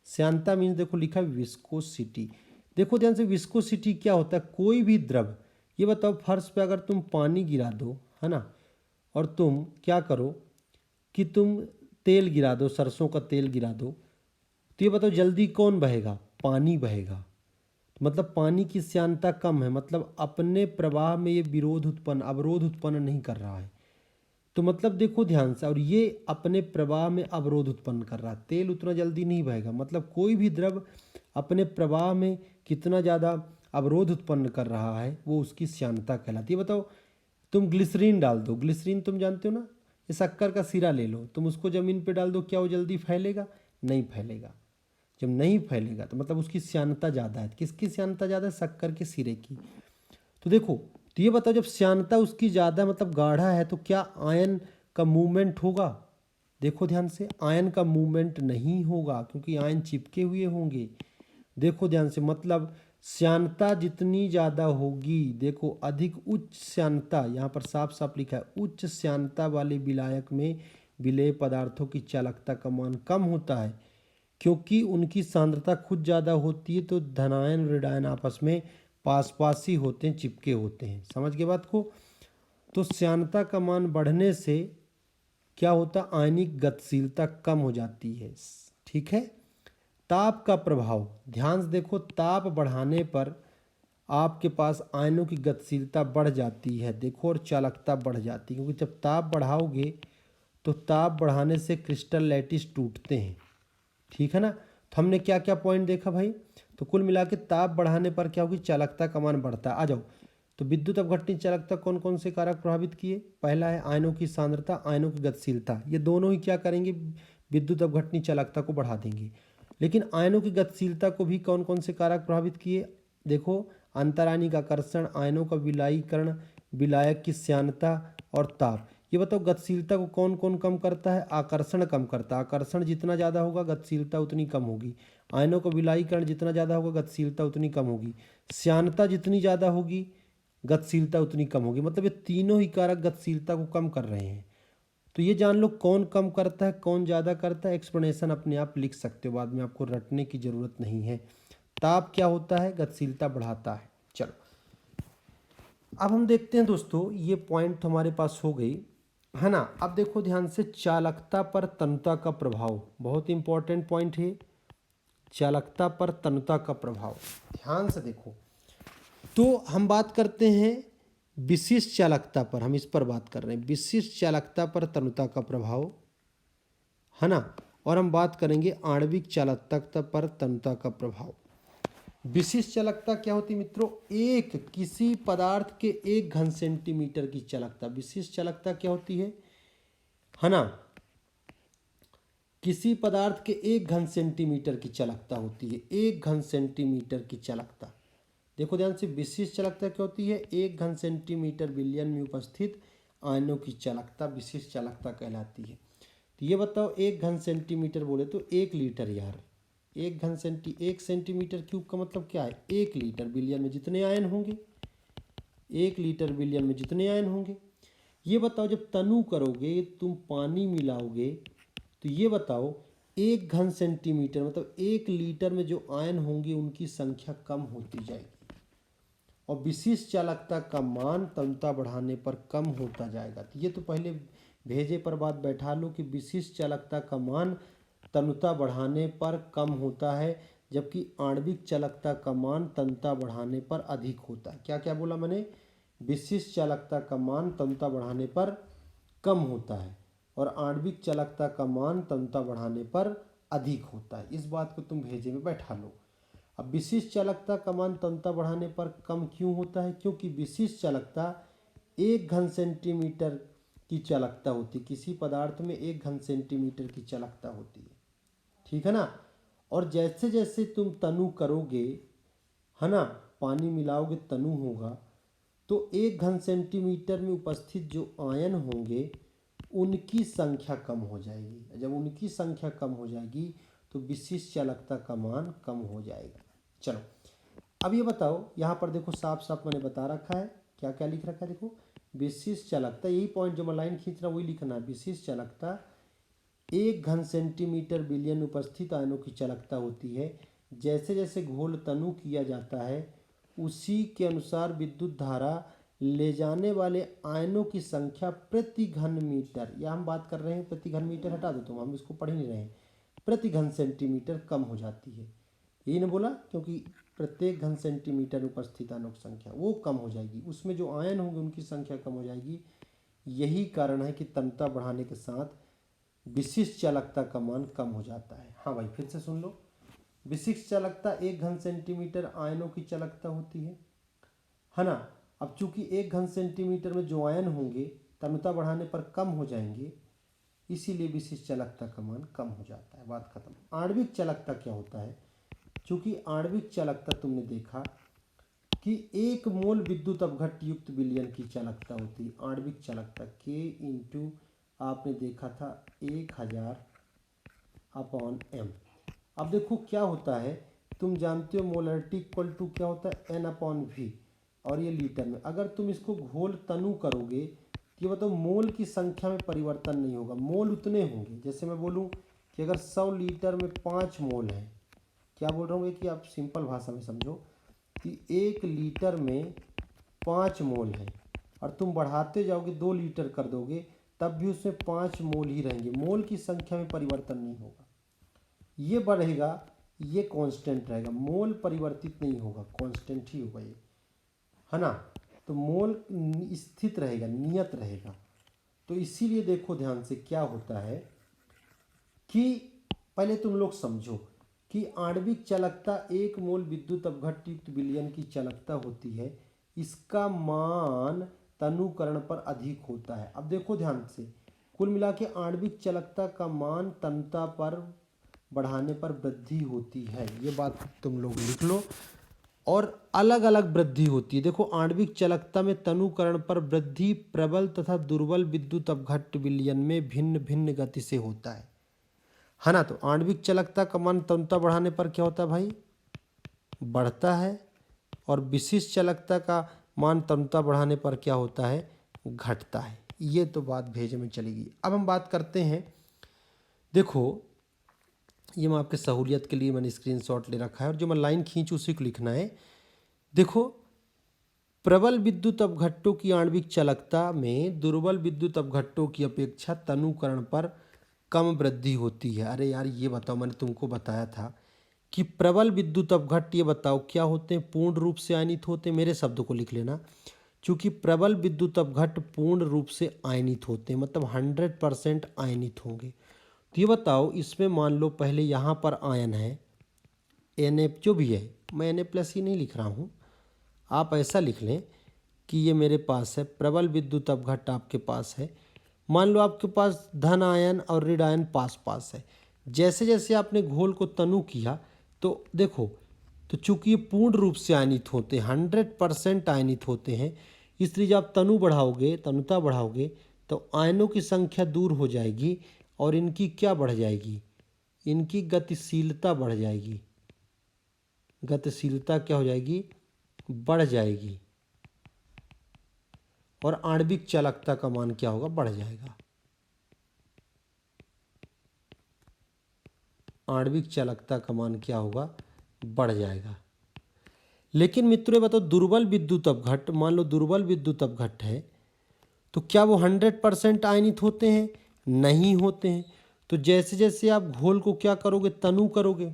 श्यानता मीन्स देखो लिखा है विस्कोसिटी। देखो ध्यान से, विस्कोसिटी क्या होता है, कोई भी द्रव, ये बताओ फर्श पे अगर तुम पानी गिरा दो, है ना, और तुम क्या करो कि तुम तेल गिरा दो, सरसों का तेल गिरा दो, तो ये बताओ जल्दी कौन बहेगा, पानी बहेगा। मतलब पानी की श्यानता कम है, मतलब अपने प्रवाह में ये अवरोध उत्पन्न नहीं कर रहा है। तो मतलब देखो ध्यान से, और ये अपने प्रवाह में अवरोध उत्पन्न कर रहा है, तेल उतना जल्दी नहीं बहेगा। मतलब कोई भी द्रव अपने प्रवाह में कितना ज़्यादा अवरोध उत्पन्न कर रहा है वो उसकी श्यानता कहलाती है। बताओ, तुम ग्लिसरीन डाल दो, ग्लिसरीन तुम जानते हो ना, ये शक्कर का सिरा ले लो, तुम उसको ज़मीन पे डाल दो, क्या वो जल्दी फैलेगा, नहीं फैलेगा। जब नहीं फैलेगा तो मतलब उसकी श्यानता ज़्यादा है। किसकी श्यानता ज़्यादा है, शक्कर के सिरे की। तो देखो, तो ये बताओ जब श्यानता उसकी ज़्यादा मतलब गाढ़ा है तो क्या आयन का मूवमेंट होगा। देखो ध्यान से, आयन का मूवमेंट नहीं होगा क्योंकि आयन चिपके हुए होंगे। देखो ध्यान से, मतलब श्यानता जितनी ज़्यादा होगी, देखो अधिक उच्च श्यानता, यहाँ पर साफ साफ लिखा है, उच्च श्यानता वाले विलायक में विलेय पदार्थों की चालकता का मान कम होता है क्योंकि उनकी सांद्रता खुद ज़्यादा होती है, तो धनायन और ऋणायन आपस में पास पास ही होते हैं, चिपके होते हैं। समझ गए बात को। तो श्यानता का मान बढ़ने से क्या होता, आयनिक गतिशीलता कम हो जाती है। ठीक है, ताप का प्रभाव, ध्यान से देखो, ताप बढ़ाने पर आपके पास आयनों की गतिशीलता बढ़ जाती है, देखो, और चालकता बढ़ जाती है, क्योंकि जब ताप बढ़ाओगे तो ताप बढ़ाने से क्रिस्टल लैटिस टूटते हैं। ठीक है ना, तो हमने क्या क्या पॉइंट देखा भाई, तो कुल मिला के ताप बढ़ाने पर क्या होगी, चालकता का मान बढ़ता है। आ जाओ, तो विद्युत अपघटनी चालकता कौन कौन से कारक प्रभावित किए, पहला है आयनों की सांद्रता, आयनों की गतिशीलता, ये दोनों ही क्या करेंगे, विद्युत अपघटनी चालकता को बढ़ा देंगे। लेकिन आयनों की गतिशीलता को भी कौन कौन से कारक प्रभावित किए, देखो, अंतरायनिक आकर्षण, आयनों का विलायीकरण, विलायक की श्यानता और ताप। ये बताओ गतिशीलता को कौन कौन कम करता है, आकर्षण कम करता है, आकर्षण जितना ज़्यादा होगा गतिशीलता उतनी कम होगी। आयनों का विलायीकरण जितना ज़्यादा होगा गतिशीलता उतनी कम होगी। श्यानता जितनी ज़्यादा होगी गतिशीलता उतनी कम होगी। मतलब ये तीनों ही कारक गतिशीलता को कम कर रहे हैं। तो ये जान लो कौन कम करता है, कौन ज़्यादा करता है, एक्सप्लेनेशन अपने आप लिख सकते हो, बाद में आपको रटने की ज़रूरत नहीं है। ताप क्या होता है, गतिशीलता बढ़ाता है। चलो अब हम देखते हैं दोस्तों, ये पॉइंट हमारे पास हो गई, है ना। अब देखो ध्यान से, चालकता पर तनुता का प्रभाव, बहुत इंपॉर्टेंट पॉइंट है, चालकता पर तनुता का प्रभाव। ध्यान से देखो, तो हम बात करते हैं विशिष्ट चालकता पर, हम इस पर बात कर रहे हैं, विशिष्ट चालकता पर तनुता का प्रभाव, है ना। और हम बात करेंगे आणविक चालकता पर तनुता का प्रभाव। विशिष्ट चालकता क्या होती है मित्रों, एक किसी पदार्थ के 1 घन सेंटीमीटर की चालकता, विशिष्ट चालकता क्या होती है ना, किसी पदार्थ के 1 घन सेंटीमीटर की चालकता होती है, 1 घन सेंटीमीटर की चालकता। देखो ध्यान से, विशिष्ट चालकता क्या होती है, 1 घन सेंटीमीटर विलयन में उपस्थित आयनों की चालकता विशिष्ट चालकता कहलाती है। तो ये बताओ 1 घन सेंटीमीटर बोले तो 1 लीटर यार, 1 क्यूब का मतलब क्या है, 1 लीटर। बिलियन में जितने आयन होंगे, 1 लीटर बिलियन में जितने आयन होंगे। ये बताओ जब तनु करोगे तुम पानी मिलाओगे तो ये बताओ 1 घन सेंटीमीटर मतलब 1 लीटर में जो आयन होंगे उनकी संख्या कम होती जाएगी और विशिष्ट चालकता का मान तनुता बढ़ाने पर कम होता जाएगा। तो ये तो पहले भेजे पर बात बैठा लो कि विशिष्ट चालकता का मान तनुता बढ़ाने पर कम होता है, जबकि आणविक चालकता का मान तनुता बढ़ाने पर अधिक होता है। क्या क्या बोला मैंने, विशिष्ट चालकता का मान तनुता बढ़ाने पर कम होता है और आणविक चालकता का मान तनुता बढ़ाने पर अधिक होता है। इस बात को तुम भेजे में बैठा लो। अब विशिष्ट चालकता का मान तनुता बढ़ाने पर कम क्यों होता है, क्योंकि विशिष्ट चालकता 1 घन सेंटीमीटर की चालकता होती है। किसी पदार्थ में 1 घन सेंटीमीटर की चालकता होती है, ठीक है ना। और जैसे जैसे तुम तनु करोगे, है ना, पानी मिलाओगे तनु होगा, तो 1 घन सेंटीमीटर में उपस्थित जो आयन होंगे उनकी संख्या कम हो जाएगी। जब उनकी संख्या कम हो जाएगी तो विशिष्ट चालकता का मान कम हो जाएगा। चलो अब ये बताओ, यहाँ पर देखो साफ साफ मैंने बता रखा है, क्या क्या लिख रखा है, देखो विशिष्ट चालकता, यही पॉइंट जो मैं लाइन खींच रहा हूँ वही लिखना है। विशिष्ट चालकता 1 घन सेंटीमीटर बिलियन उपस्थित आयनों की चालकता होती है। जैसे जैसे घोल तनु किया जाता है उसी के अनुसार विद्युत धारा ले जाने वाले आयनों की संख्या प्रति घन मीटर, या हम बात कर रहे हैं प्रति घन मीटर, हटा दो तुम, हम इसको पढ़ ही नहीं रहे हैं, प्रति घन सेंटीमीटर कम हो जाती है। यही ने बोला, क्योंकि प्रत्येक घन सेंटीमीटर में उपस्थित आयनों की संख्या वो कम हो जाएगी, उसमें जो आयन होंगे उनकी संख्या कम हो जाएगी। यही कारण है कि तनुता बढ़ाने के साथ विशिष्ट चालकता का मान कम हो जाता है। हाँ भाई फिर से सुन लो, विशिष्ट चालकता 1 घन सेंटीमीटर आयनों की चालकता होती है ना। अब चूंकि 1 घन सेंटीमीटर में जो आयन होंगे तनुता बढ़ाने पर कम हो जाएंगे, इसीलिए विशिष्ट चालकता का मान कम हो जाता है, बात खत्म। आणविक चालकता क्या होता है, चूंकि आणविक चालकता तुमने देखा कि 1 मोल विद्युत अपघट्ट युक्त विलयन की चालकता होती है। आणविक चालकता K इंटू आपने देखा था 1000/m। अब देखो क्या होता है, तुम जानते हो मोलरिटी इक्वल टू क्या होता है, N/V, और ये लीटर में। अगर तुम इसको घोल तनु करोगे तो ये बताओ मोल की संख्या में परिवर्तन नहीं होगा, मोल उतने होंगे। जैसे मैं बोलूँ कि अगर 100 लीटर में 5 मोल है, क्या बोल रहा हूँ कि आप सिंपल भाषा में समझो कि 1 लीटर में 5 मोल है और तुम बढ़ाते जाओगे 2 लीटर कर दोगे तब भी उसमें 5 मोल ही रहेंगे, मोल की संख्या में परिवर्तन नहीं होगा। ये बढ़ेगा, ये कांस्टेंट रहेगा, मोल परिवर्तित नहीं होगा, कांस्टेंट ही होगा ये, है ना। तो मोल स्थित रहेगा, नियत रहेगा। तो इसीलिए देखो ध्यान से क्या होता है कि पहले तुम लोग समझो कि आणविक चालकता 1 मोल विद्युत अपघट्ट युक्त विलयन की चालकता होती है, इसका मान तनुकरण पर अधिक होता है। अब देखो ध्यान से, कुल मिला के आणविक चालकता का मान तनुता पर बढ़ाने पर वृद्धि होती है, ये बात तुम लोग लिख लो। और अलग अलग वृद्धि होती है, देखो आणविक चालकता में तनुकरण पर वृद्धि प्रबल तथा दुर्बल विद्युत अपघट्ट विलयन में भिन्न भिन्न गति से होता है ना। तो आणविक चालकता का मान तनुता बढ़ाने पर क्या होता है भाई, बढ़ता है, और विशिष्ट चालकता का मान तनुता बढ़ाने पर क्या होता है, घटता है। ये तो बात भेजे में चलेगी। अब हम बात करते हैं, देखो ये मैं आपके सहूलियत के लिए मैंने स्क्रीनशॉट ले रखा है और जो मैं लाइन खींच उसी को लिखना है। देखो प्रबल विद्युत अपघट्टों की आणविक चालकता में दुर्बल विद्युत अपघट्टों की अपेक्षा तनुकरण पर कम वृद्धि होती है। अरे यार ये बताओ, मैंने तुमको बताया था कि प्रबल विद्युत अपघट्ट, ये बताओ क्या होते हैं, पूर्ण रूप से आयनित होते हैं। मेरे शब्दों को लिख लेना, चूँकि प्रबल विद्युत अपघट्ट पूर्ण रूप से आयनित होते हैं, मतलब 100% आयनित होंगे। तो ये बताओ इसमें मान लो पहले यहाँ पर आयन है Na जो भी है, मैं Na+ ही नहीं लिख रहा हूँ, आप ऐसा लिख लें कि ये मेरे पास है प्रबल विद्युत अपघट्ट, आपके पास है, मान लो आपके पास धन आयन और ऋण आयन पास पास है। जैसे जैसे आपने घोल को तनु किया तो देखो, तो चूंकि ये पूर्ण रूप से आयनित होते हैं, 100% आयनित होते हैं, इसलिए जब आप तनु बढ़ाओगे, तनुता बढ़ाओगे तो आयनों की संख्या दूर हो जाएगी और इनकी क्या बढ़ जाएगी, इनकी गतिशीलता बढ़ जाएगी। गतिशीलता क्या हो जाएगी, बढ़ जाएगी। और आणविक चालकता का मान क्या होगा, बढ़ जाएगा। आणविक चालकता का मान क्या होगा, बढ़ जाएगा। लेकिन मित्रों ये बताओ, दुर्बल विद्युत अपघट्ट, मान लो दुर्बल विद्युत अपघट्ट है, तो क्या वो 100% आयनित होते हैं, नहीं होते हैं। तो जैसे जैसे आप घोल को क्या करोगे, तनु करोगे,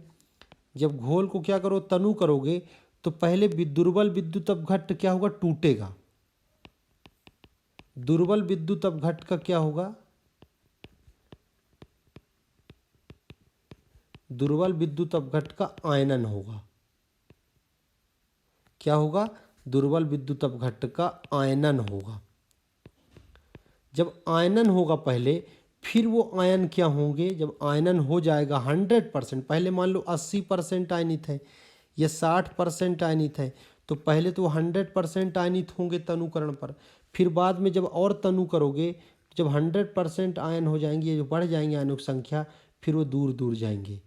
जब घोल को क्या करो, तनु करोगे, तो पहले दुर्बल विद्युत अपघट्ट क्या होगा, टूटेगा। दुर्बल विद्युत अपघट्ट का क्या होगा, दुर्बल विद्युत अपघट्ट का आयनन होगा। क्या होगा, दुर्बल विद्युत अपघट्ट का आयनन होगा। जब आयनन होगा पहले, फिर वो आयन क्या होंगे, जब आयनन हो जाएगा 100%, पहले मान लो 80% आयनित है या 60% आयनित है, तो पहले तो 100% आयनित होंगे तनुकरण पर, फिर बाद में जब और तनु करोगे, जब 100% आयन हो जाएंगे, जो बढ़ जाएंगे आयनों की संख्या, फिर वो दूर दूर जाएंगे।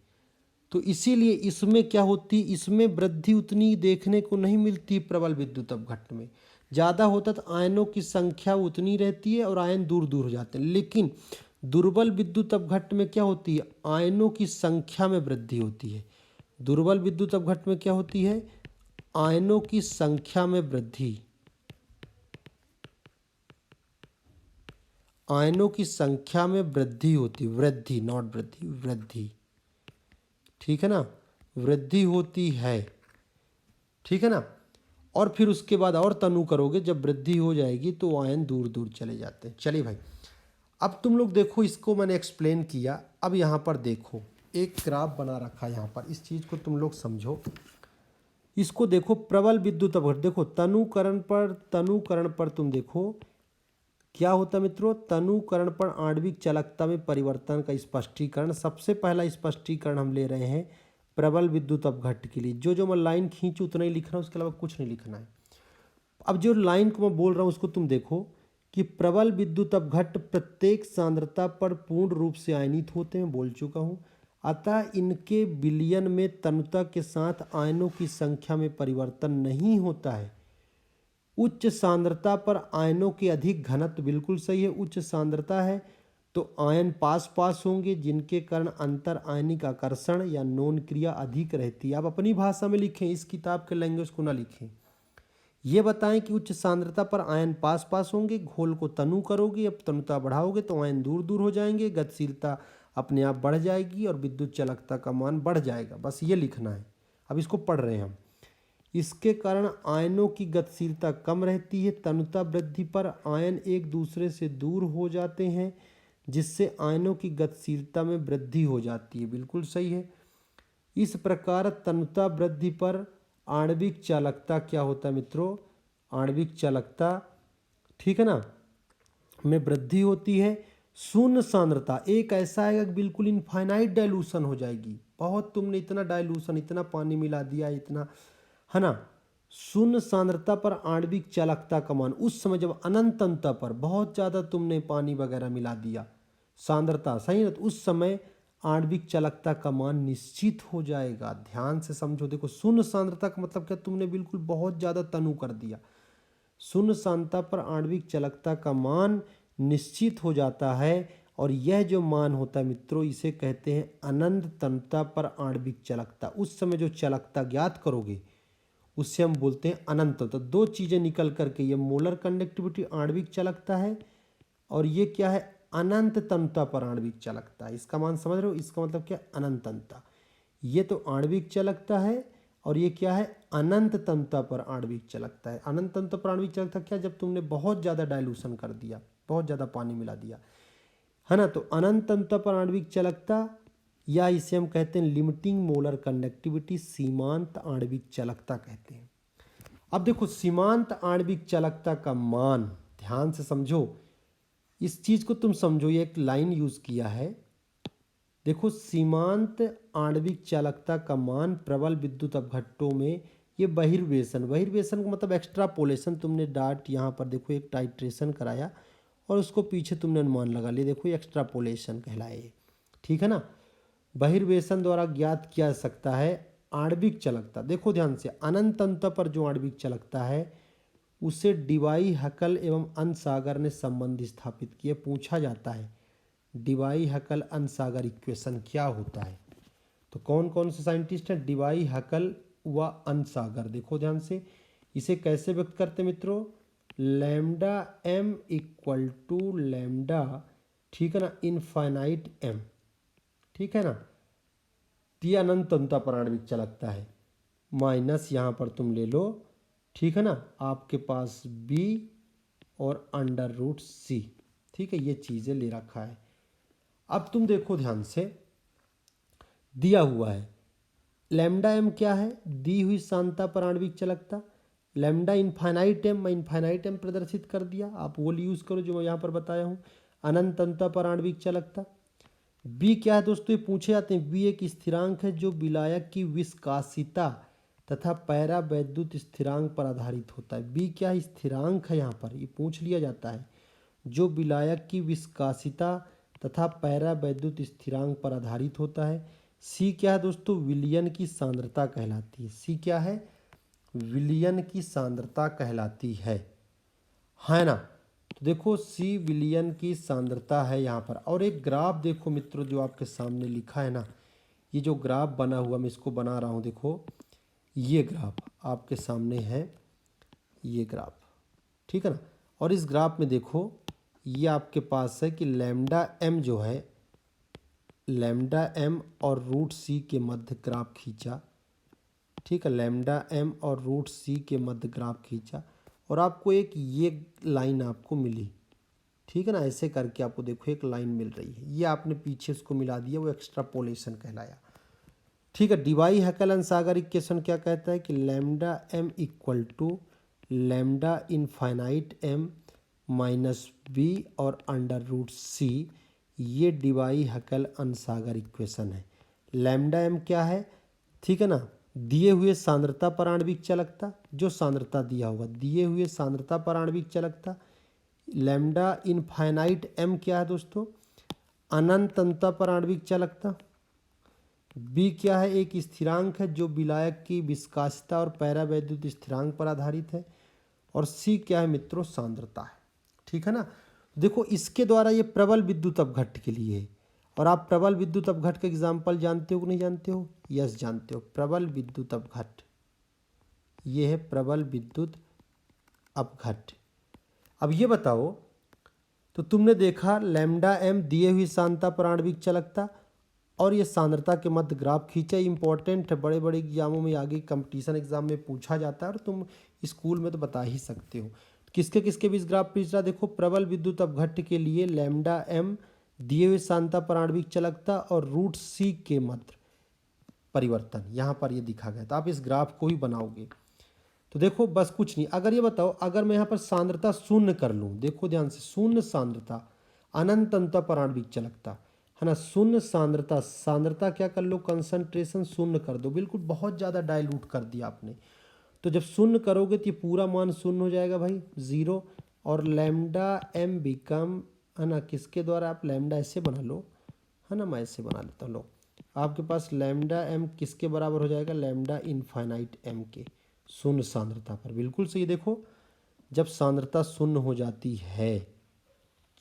तो इसीलिए इसमें क्या होती, इसमें वृद्धि उतनी देखने को नहीं मिलती। प्रबल विद्युत अपघट्ट में ज़्यादा होता तो आयनों की संख्या उतनी रहती है और आयन दूर दूर हो जाते हैं। लेकिन दुर्बल विद्युत अपघट्ट में क्या होती है, आयनों की संख्या में वृद्धि होती है। दुर्बल विद्युत अपघट्ट में क्या होती है, आयनों की संख्या में वृद्धि, आयनों की संख्या में वृद्धि होती, वृद्धि नॉट वृद्धि, वृद्धि, ठीक है ना, वृद्धि होती है, ठीक है ना। और फिर उसके बाद और तनु करोगे, जब वृद्धि हो जाएगी तो आयन दूर दूर चले जाते हैं। चलिए भाई, अब तुम लोग देखो, इसको मैंने एक्सप्लेन किया। अब यहाँ पर देखो, एक ग्राफ बना रखा है यहाँ पर, इस चीज़ को तुम लोग समझो। इसको देखो, प्रबल विद्युत अपघट्ट, देखो तनुकरण पर तुम देखो क्या होता है मित्रों, तनुकरण पर आणविक चालकता में परिवर्तन का स्पष्टीकरण। सबसे पहला स्पष्टीकरण हम ले रहे हैं प्रबल विद्युत अपघट्ट के लिए। जो मैं लाइन खींचूं उतना ही लिखना है, उसके अलावा कुछ नहीं लिखना है। अब जो लाइन को मैं बोल रहा हूँ उसको तुम देखो कि प्रबल विद्युत अपघट्ट प्रत्येक सांद्रता पर पूर्ण रूप से आयनित होते हैं, बोल चुका हूँ। अतः इनके विलयन में तनुता के साथ आयनों की संख्या में परिवर्तन नहीं होता है। उच्च सांद्रता पर आयनों के अधिक घनत्व, बिल्कुल सही है, उच्च सांद्रता है तो आयन पास पास होंगे, जिनके कारण अंतर आयनिक आकर्षण या नोन क्रिया अधिक रहती है। आप अपनी भाषा में लिखें, इस किताब के लैंग्वेज को ना लिखें। ये बताएं कि उच्च सांद्रता पर आयन पास पास होंगे, घोल को तनु करोगे, अब तनुता बढ़ाओगे तो आयन दूर दूर हो जाएंगे, गतिशीलता अपने आप बढ़ जाएगी और विद्युत चालकता का मान बढ़ जाएगा। बस ये लिखना है। अब इसको पढ़ रहे हैं हम। इसके कारण आयनों की गतिशीलता कम रहती है। तनुता वृद्धि पर आयन एक दूसरे से दूर हो जाते हैं, जिससे आयनों की गतिशीलता में वृद्धि हो जाती है, बिल्कुल सही है। इस प्रकार तनुता वृद्धि पर आणविक चालकता क्या होता है मित्रों, आणविक चालकता, ठीक है ना, में वृद्धि होती है। शून्य सांद्रता एक ऐसा आएगा कि बिल्कुल इनफाइनाइट डाइल्यूशन हो जाएगी। बहुत तुमने इतना डाइल्यूशन, इतना पानी मिला दिया, इतना, है ना। शून्य सांद्रता पर आणविक चालकता का मान, उस समय जब अनंत तनुता पर बहुत ज़्यादा तुमने पानी वगैरह मिला दिया, सांद्रता सही ना, तो उस समय आणविक चालकता का मान निश्चित हो जाएगा। ध्यान से समझो, देखो शून्य सांद्रता का मतलब क्या, तुमने बिल्कुल बहुत ज़्यादा तनु कर दिया। शून्य सांद्रता पर आणविक चालकता का मान निश्चित हो जाता है, और यह जो मान होता है मित्रों, इसे कहते हैं अनंत तनुता पर आणविक चालकता। उस समय जो चालकता ज्ञात करोगे उससे हम बोलते हैं अनंत। तो दो चीज़ें निकल करके, ये मोलर कंडक्टिविटी आणविक चालकता है, और ये क्या है, अनंत तनुता पर आणविक चालकता है। इसका मान समझ रहे हो, इसका मतलब क्या, अनंत तनुता। ये तो आणविक चालकता है, और ये क्या है, अनंत तनुता पर आणविक चालकता है। अनंत तनुता पर आणविक चालकता क्या, जब तुमने बहुत ज़्यादा डाइल्यूशन कर दिया, बहुत ज़्यादा पानी मिला दिया, है ना, तो अनंत तनुता पर आणविक चालकता, या इसे हम कहते हैं लिमिटिंग मोलर कंडक्टिविटी, सीमांत आणविक चालकता कहते हैं। अब देखो सीमांत आणविक चालकता का मान, ध्यान से समझो, इस चीज़ को तुम समझो, ये एक लाइन यूज किया है। देखो सीमांत आणविक चालकता का मान प्रबल विद्युत अपघट्टों में, ये बहिर्वेशन, बहिर्वेशन का मतलब एक्स्ट्रापोलेशन, तुमने डाट यहाँ पर देखो एक टाइट्रेशन कराया और उसको पीछे तुमने अनुमान लगा लिया, देखो एक्स्ट्रापोलेशन कहलाए। ठीक है ना। बहिर्वेशन द्वारा ज्ञात किया जा सकता है आणविक चालकता। देखो ध्यान से, अनंत अंतर पर जो आणविक चालकता है उसे डीवाई हकल एवं अनसागर ने संबंध स्थापित किए। पूछा जाता है डीवाई हकल अनसागर इक्वेशन क्या होता है। तो कौन कौन से साइंटिस्ट हैं? डीवाई हकल व अनसागर। देखो ध्यान से, इसे कैसे व्यक्त करते मित्रों? Lambda M equal to lambda, ठीक है ना, इनफाइनाइट एम, ठीक है ना, ये अनंत अंतर पर आणविक चालकता है, माइनस यहाँ पर तुम ले लो, ठीक है ना, आपके पास बी और अंडर रूट सी, ठीक है, ये चीज़ें ले रखा है। अब तुम देखो ध्यान से, दिया हुआ है लैम्डा एम क्या है? दी हुई सांद्रता पर आणविक चालकता। लैम्डा इनफाइनाइट एम, मैं इनफाइनाइट एम प्रदर्शित कर दिया, आप वो यूज़ करो जो मैं यहाँ पर बताया हूँ। अनंत अंतर पर आणविक चालकता। बी क्या है दोस्तों? ये पूछे जाते हैं। बी एक स्थिरांक है जो विलायक की विस्कासिता तथा पैरा वैद्युत स्थिरांक पर आधारित होता है। बी क्या है? स्थिरांक है, यहाँ पर ये पूछ लिया जाता है, जो विलायक की विस्कासिता तथा पैरा वैद्युत स्थिरांक पर आधारित होता है। सी क्या है दोस्तों? विलयन की सांद्रता कहलाती है। सी क्या है? विलयन की सांद्रता कहलाती है ना। तो देखो सी विलयन की सांद्रता है यहाँ पर। और एक ग्राफ देखो मित्रों जो आपके सामने लिखा है ना, ये जो ग्राफ बना हुआ, मैं इसको बना रहा हूँ, देखो ये ग्राफ आपके सामने है, ये ग्राफ, ठीक है ना। और इस ग्राफ में देखो ये आपके पास है कि लैम्डा एम जो है, लैम्डा एम और रूट सी के मध्य ग्राफ खींचा, ठीक है, लैम्डा एम और रूट सी के मध्य ग्राफ खींचा, और आपको एक ये लाइन आपको मिली, ठीक है ना, ऐसे करके आपको देखो एक लाइन मिल रही है, ये आपने पीछे उसको मिला दिया, वो एक्स्ट्रापोलेशन कहलाया, ठीक है। डीवाई हकल अनसागर इक्वेशन क्या कहता है कि lambda M equal to lambda infinite M minus B और अंडर रूट सी, ये डीवाई हकल अनसागर इक्वेशन है। लैम्डा एम क्या है? ठीक है ना, दिए हुए सांद्रता पर आणविक चालकता, जो सांद्रता दिया होगा, दिए हुए सांद्रता पर आणविक चालकता। लैम्डा इनफाइनाइट एम क्या है दोस्तों? अनंत अंतर पर आणविक चालकता। बी क्या है? एक स्थिरांक है जो विलायक की विस्कासिता और पैरावैद्युत स्थिरांक पर आधारित है। और सी क्या है मित्रों? सांद्रता है, ठीक है ना। देखो इसके द्वारा ये प्रबल विद्युत अपघट्ट के लिए है। और आप प्रबल विद्युत अपघट्ट का एग्जाम्पल जानते हो कि नहीं जानते हो? यस जानते हो, प्रबल विद्युत अपघट्ट, ये है प्रबल विद्युत अपघट्ट। अब ये बताओ, तो तुमने देखा लैम्डा एम दिए हुई सांद्रता पर आणविक चालकता और ये सांद्रता के मध्य ग्राफ खींचा। इंपॉर्टेंट है, बड़े बड़े एग्जामों में, आगे कंपटीशन एग्जाम में पूछा जाता है और तुम स्कूल में तो बता ही सकते हो। किसके किसके बीच ग्राफ खींच रहा? देखो प्रबल विद्युत अपघट्ट के लिए लैम्डा एम दिए हुए सांद्रता पर आणविक चालकता और रूट सी के मध्य परिवर्तन, यहाँ पर ये दिखा गया। तो आप इस ग्राफ को ही बनाओगे। तो देखो बस कुछ नहीं, अगर ये बताओ, अगर मैं यहाँ पर सांद्रता शून्य कर लूँ, देखो ध्यान से, शून्य सांद्रता, अनंत अंतर पर आणविक चालकता, है ना, शून्य सांद्रता, सांद्रता क्या कर लो? कंसंट्रेशन शून्य कर दो, बिल्कुल बहुत ज़्यादा डाइल्यूट कर दिया आपने। तो जब शून्य करोगे तो ये पूरा मान शून्य हो जाएगा भाई, जीरो। और लैम्डा एम बिकम, है ना, किसके द्वारा? आप लैम्डा ऐसे बना लो, है ना, मैं ऐसे बना लेता हूँ, लो, आपके पास लैम्डा एम किसके बराबर हो जाएगा? लैम्डा इनफाइनाइट एम के, शून्य सांद्रता पर। बिल्कुल सही। देखो जब सांद्रता शून्य हो जाती है।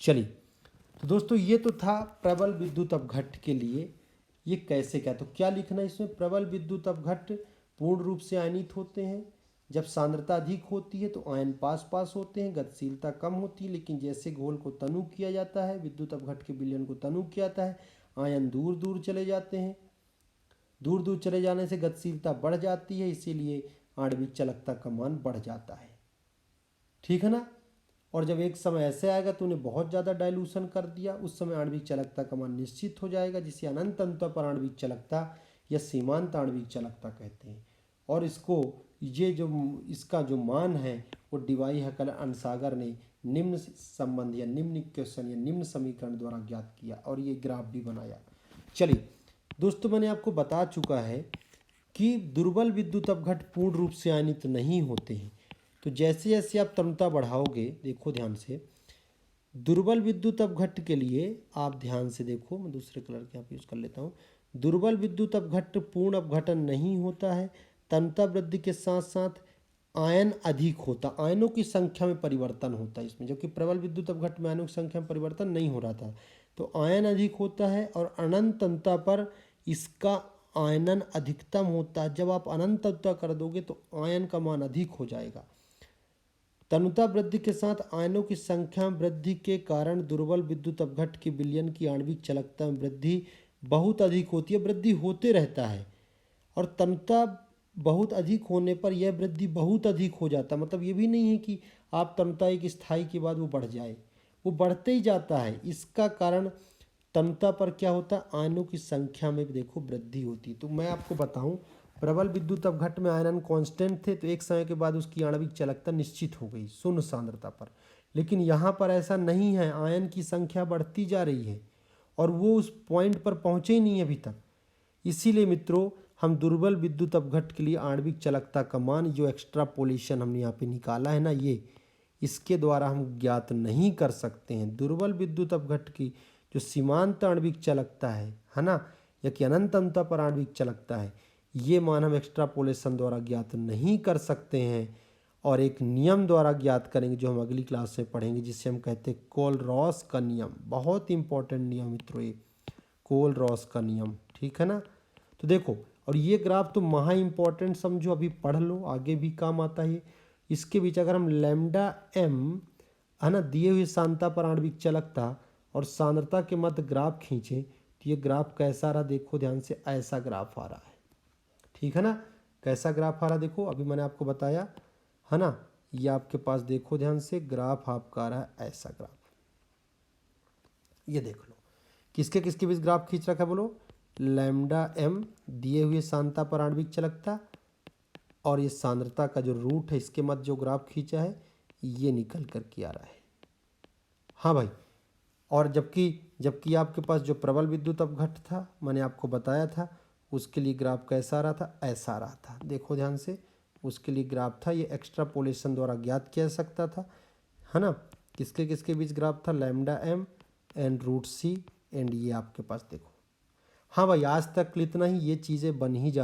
चलिए, तो दोस्तों ये तो था प्रबल विद्युत अपघट्ट के लिए ये कैसे क्या, तो क्या लिखना है इसमें? प्रबल विद्युत अपघट्ट पूर्ण रूप से आयनित होते हैं। जब सांद्रता अधिक होती है तो आयन पास पास होते हैं, गतिशीलता कम होती है, लेकिन जैसे घोल को तनु किया जाता है, विद्युत अपघट्ट के विलयन को तनु किया जाता है, आयन दूर दूर चले जाते हैं। दूर दूर चले जाने से गतिशीलता बढ़ जाती है, इसीलिए आणविक चालकता का मान बढ़ जाता है, ठीक है ना। और जब एक समय ऐसे आएगा तो उन्हें बहुत ज़्यादा डाइल्यूशन कर दिया, उस समय आणविक चालकता का मान निश्चित हो जाएगा, जिसे अनंत अंतर पर आणविक चालकता या सीमांत आणविक चालकता कहते हैं। और इसको, ये जो इसका जो मान है वो डीवाई हकल अनसागर ने निम्न संबंध या निम्न इक्वेशन या निम्न समीकरण द्वारा ज्ञात किया और ये ग्राफ भी बनाया। चलिए दोस्तों, मैंने आपको बता चुका है कि दुर्बल विद्युत अपघट्ट पूर्ण रूप से आयनित नहीं होते हैं। तो जैसे जैसे आप तनुता बढ़ाओगे, देखो ध्यान से, दुर्बल विद्युत अपघट्ट के लिए आप ध्यान से देखो, मैं दूसरे कलर के यहाँ पे यूज कर लेता हूँ। दुर्बल विद्युत अपघट्ट पूर्ण अपघटन नहीं होता है। तन्यता वृद्धि के साथ साथ आयन अधिक होता, आयनों की संख्या में परिवर्तन होता है इसमें, जबकि प्रबल विद्युत अपघट्ट में आयनों की संख्या में परिवर्तन नहीं हो रहा था। तो आयन अधिक होता है और अनंत तन्यता पर इसका आयनन अधिकतम होता है। जब आप अनंत तन्यता कर दोगे तो आयन का मान अधिक हो जाएगा। तन्यता वृद्धि के साथ आयनों की संख्या में वृद्धि के कारण दुर्बल विद्युत अपघट्ट की विलयन की आणविक चालकता में वृद्धि बहुत अधिक होती है, वृद्धि होते रहता है। और तन्यता बहुत अधिक होने पर यह वृद्धि बहुत अधिक हो जाता है, मतलब ये भी नहीं है कि आप तन्यता एक स्थाई के बाद वो बढ़ जाए, वो बढ़ते ही जाता है। इसका कारण तन्यता पर क्या होता है, आयनों की संख्या में देखो वृद्धि होती है। तो मैं आपको बताऊं, प्रबल विद्युत अपघट्ट में आयनन कांस्टेंट थे, तो एक समय के बाद उसकी आणविक चालकता निश्चित हो गई शून्य सांद्रता पर। लेकिन यहाँ पर ऐसा नहीं है, आयन की संख्या बढ़ती जा रही है और वो उस पॉइंट पर पहुँचे ही नहीं है अभी तक। इसीलिए मित्रों, हम दुर्बल विद्युत अपघट्ट के लिए आणविक चालकता का मान, जो एक्स्ट्रापोलेशन हमने यहाँ पे निकाला है ना, ये इसके द्वारा हम ज्ञात नहीं कर सकते हैं। दुर्बल विद्युत अपघट्ट की जो सीमांत आणविक चालकता है ना, या कि अनंत तन्यता पर आणविक चालकता है, ये मान हम एक्स्ट्रापोलेशन द्वारा ज्ञात नहीं कर सकते हैं और एक नियम द्वारा ज्ञात करेंगे, जो हम अगली क्लास में पढ़ेंगे, जिसे हम कहते हैं कोलरॉस का नियम। बहुत इंपॉर्टेंट नियम मित्रों ये कोलरॉस का नियम, ठीक है ना। तो देखो, और ये ग्राफ तो महा इंपॉर्टेंट समझो, अभी पढ़ लो, आगे भी काम आता है। इसके बीच अगर हम लैम्डा एम है ना, दिए हुए सांद्रता पर आणविक चालकता और सांद्रता के मध्य ग्राफ खींचे, तो ये ग्राफ कैसा रहा देखो ध्यान से, ऐसा ग्राफ आ रहा है, ठीक है ना। कैसा ग्राफ आ रहा देखो, अभी मैंने आपको बताया है ना, ये आपके पास देखो ध्यान से, ग्राफ आपका आ रहा है ऐसा ग्राफ। ये देख लो, किसके किसके बीच ग्राफ खींच रखा है बोलो, लैम्डा एम दिए हुए सांद्रता पर आणविक चालकता और ये सांद्रता का जो रूट है इसके मध्य जो ग्राफ खींचा है, ये निकल कर के आ रहा है। हाँ भाई, और जबकि आपके पास जो प्रबल विद्युत अपघट्ट था, मैंने आपको बताया था, उसके लिए ग्राफ कैसा आ रहा था, ऐसा आ रहा था। देखो ध्यान से, उसके लिए ग्राफ था, ये एक्स्ट्रापोलेशन द्वारा ज्ञात किया जा सकता था, है ना। किसके किसके बीच ग्राफ था, lambda M and root C, and ये आपके पास देखो। हाँ भाई, आज तक इतना ही, ये चीज़ें बन ही जा